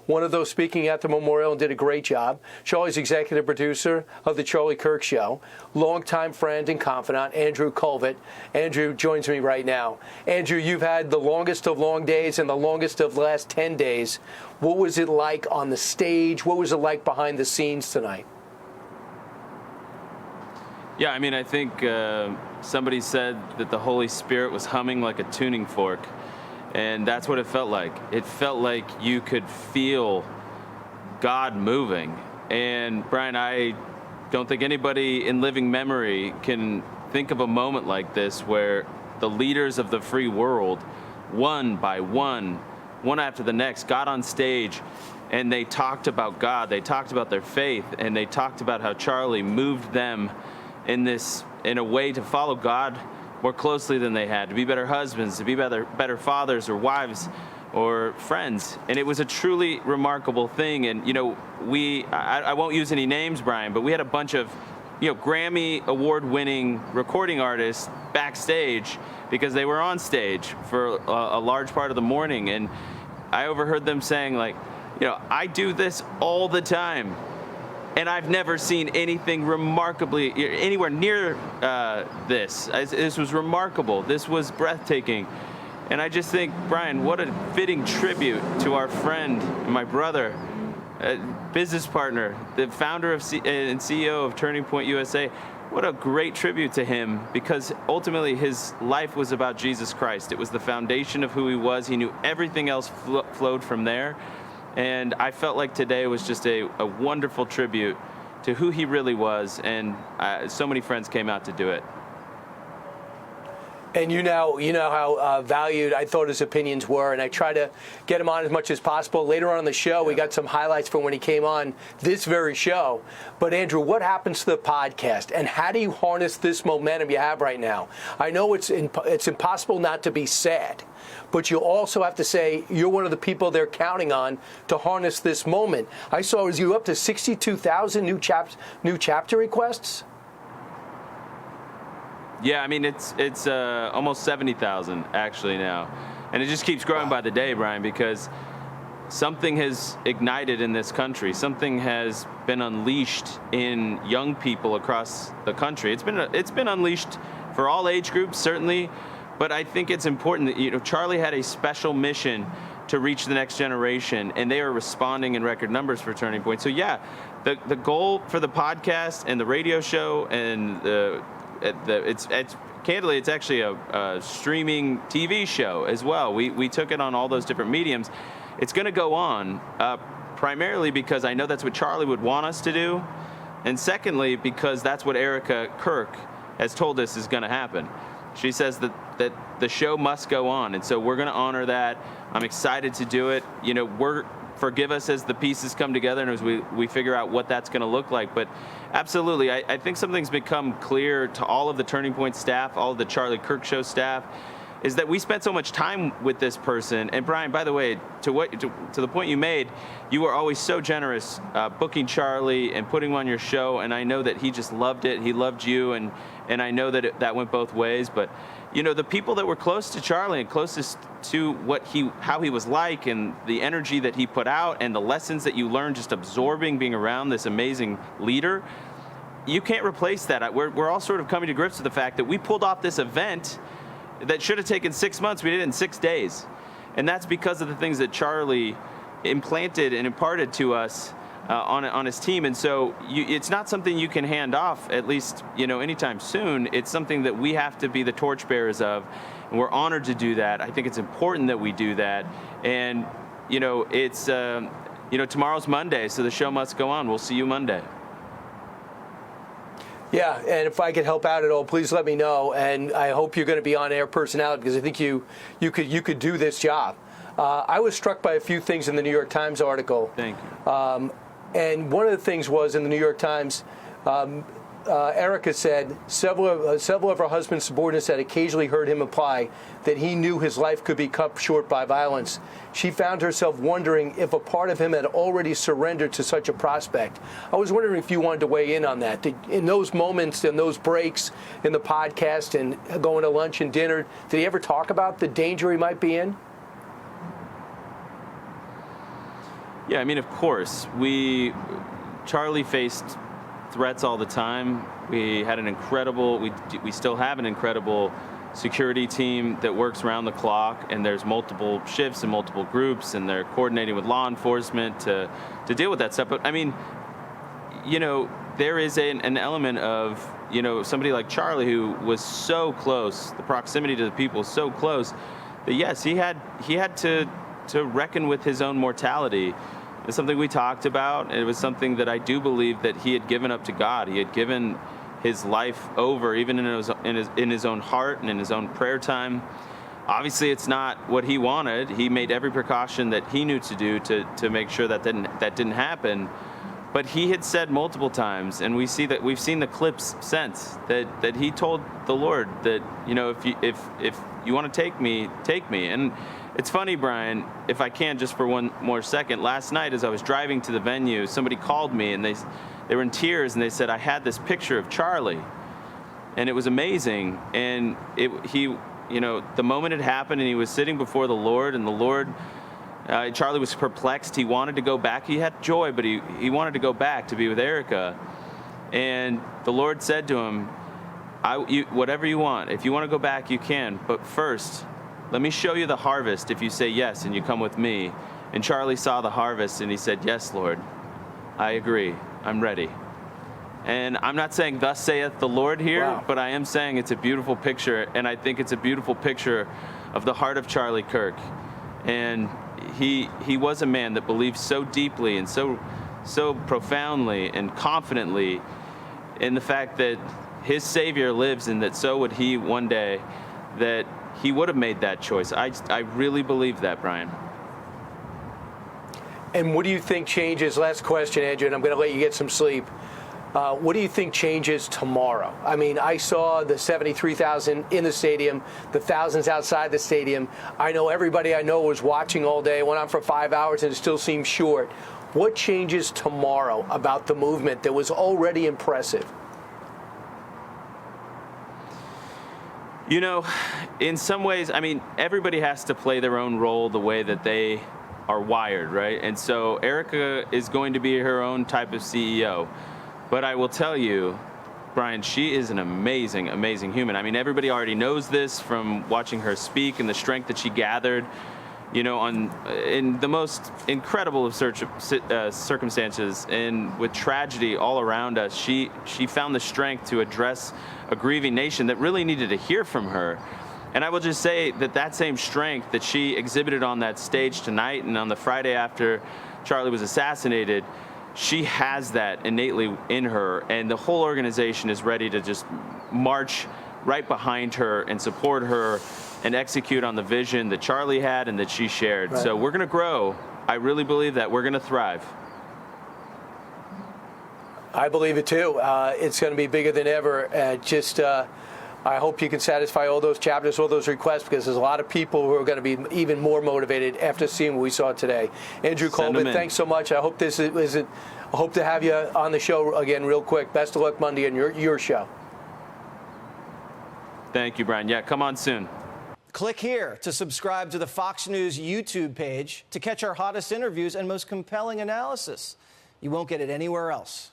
One of those speaking at the memorial and did a great job. Charlie's executive producer of the Charlie Kirk Show, longtime friend and confidant, Andrew Kolvet. Andrew joins me right now. Andrew, you've had the longest of long days and the longest of the last 10 days. What was it like on the stage? What was it like behind the scenes tonight? Yeah, I mean, I think somebody said that the Holy Spirit was humming like a tuning fork. And that's what it felt like. It felt like you could feel God moving. And Brian, I don't think anybody in living memory can think of a moment like this where the leaders of the free world, one by one after the next, got on stage and they talked about God. They talked about their faith, and they talked about how Charlie moved them in a way to follow God more closely than they had, to be better husbands, to be better fathers or wives or friends. And it was a truly remarkable thing. And, you know, I won't use any names, Brian, but we had a bunch of, Grammy award-winning recording artists backstage because they were on stage for a large part of the morning. And I overheard them saying, like, I do this all the time. And I've never seen anything remarkably, anywhere near this. This was remarkable. This was breathtaking. And I just think, Brian, what a fitting tribute to our friend, my brother, business partner, the founder and CEO of Turning Point USA. What a great tribute to him, because ultimately his life was about Jesus Christ. It was the foundation of who he was. He knew everything else flowed from there. And I felt like today was just a wonderful tribute to who he really was, and so many friends came out to do it. And you know how valued I thought his opinions were, and I try to get him on as much as possible. Later on in the show, we got some highlights from when he came on this very show. But Andrew, what happens to the podcast, and how do you harness this momentum you have right now? I know it's impossible not to be sad, but you also have to say you're one of the people they're counting on to harness this moment. I saw you up to 62,000 new chapter requests. Yeah, I mean, it's almost 70,000 actually now. And it just keeps growing by the day, Brian, because something has ignited in this country. Something has been unleashed in young people across the country. It's been unleashed for all age groups, certainly. But I think it's important that, Charlie had a special mission to reach the next generation, and they are responding in record numbers for Turning Point. So yeah, the goal for the podcast and the radio show and candidly, it's actually a streaming TV show as well. We took it on all those different mediums. It's going to go on primarily because I know that's what Charlie would want us to do, and secondly because that's what Erica Kirk has told us is going to happen. She says that the show must go on, and so we're going to honor that. I'm excited to do it. Forgive us as the pieces come together and as we figure out what that's going to look like. But absolutely, I think something's become clear to all of the Turning Point staff, all of the Charlie Kirk Show staff, is that we spent so much time with this person. And Brian, by the way, to the point you made, you were always so generous booking Charlie and putting him on your show. And I know that he just loved it. He loved you, and I know that that went both ways. But the people that were close to Charlie and closest to how he was like, and the energy that he put out, and the lessons that you learned just absorbing being around this amazing leader, you can't replace that. We're all sort of coming to grips with the fact that we pulled off this event that should have taken 6 months. We did it in 6 days. And that's because of the things that Charlie implanted and imparted to us on his team. And so it's not something you can hand off, at least anytime soon. It's something that we have to be the torchbearers of, and we're honored to do that. I think it's important that we do that. And it's tomorrow's Monday, so the show must go on. We'll see you Monday. Yeah, and if I could help out at all, please let me know. And I hope you're going to be on air personality, because I think you could do this job. I was struck by a few things in the New York Times article. Thank you. And one of the things was in the New York Times, Erica said several of her husband's subordinates had occasionally heard him imply that he knew his life could be cut short by violence. She found herself wondering if a part of him had already surrendered to such a prospect. I was wondering if you wanted to weigh in on that. In those moments, in those breaks in the podcast and going to lunch and dinner, did he ever talk about the danger he might be in? Yeah, I mean, of course. Charlie faced threats all the time. We had an incredible, we still have an incredible security team that works around the clock, and there's multiple shifts and multiple groups, and they're coordinating with law enforcement to deal with that stuff. But I mean, there is an element of, somebody like Charlie who was so close, the proximity to the people so close, that yes, he had to reckon with his own mortality. It's something we talked about. It was something that I do believe that he had given up to God. He had given his life over, even in his own heart and in his own prayer time. Obviously, it's not what he wanted. He made every precaution that he knew to do to make sure that didn't happen. But he had said multiple times, and we've seen the clips since, that he told the Lord that, if you want to take me, take me. And it's funny, Brian, if I can just for one more second, last night as I was driving to the venue, somebody called me and they were in tears, and they said, I had this picture of Charlie, and it was amazing. And the moment it happened, and he was sitting before the Lord, and the Lord, Charlie was perplexed. He wanted to go back. He had joy, but he wanted to go back to be with Erica. And the Lord said to him, whatever you want, if you want to go back, you can. But first, let me show you the harvest if you say yes and you come with me. And Charlie saw the harvest, and he said, yes, Lord, I agree. I'm ready. And I'm not saying thus saith the Lord here, wow, but I am saying it's a beautiful picture, and I think it's a beautiful picture of the heart of Charlie Kirk. And he was a man that believed so deeply and so profoundly and confidently in the fact that his Savior lives, and that so would he one day, that he would have made that choice. I really believe that, Brian. And what do you think changes? Last question, Andrew, and I'm going to let you get some sleep. What do you think changes tomorrow? I mean, I saw the 73,000 in the stadium, the thousands outside the stadium. I know everybody I know was watching all day. Went on for 5 hours, and it still seems short. What changes tomorrow about the movement that was already impressive? In some ways, I mean, everybody has to play their own role the way that they are wired, right? And so Erica is going to be her own type of CEO. But I will tell you, Brian, she is an amazing, amazing human. I mean, everybody already knows this from watching her speak and the strength that she gathered, in the most incredible of circumstances, and with tragedy all around us. She found the strength to address a grieving nation that really needed to hear from her. And I will just say that same strength that she exhibited on that stage tonight and on the Friday after Charlie was assassinated, she has that innately in her, and the whole organization is ready to just march right behind her and support her and execute on the vision that Charlie had and that she shared. Right. So we're going to grow. I really believe that we're going to thrive. I believe it too. It's going to be bigger than ever. I hope you can satisfy all those chapters, all those requests, because there's a lot of people who are going to be even more motivated after seeing what we saw today. Andrew Kolvet, thanks so much. I hope I hope to have you on the show again real quick. Best of luck Monday on your show. Thank you, Brian. Yeah, come on soon. Click here to subscribe to the Fox News YouTube page to catch our hottest interviews and most compelling analysis. You won't get it anywhere else.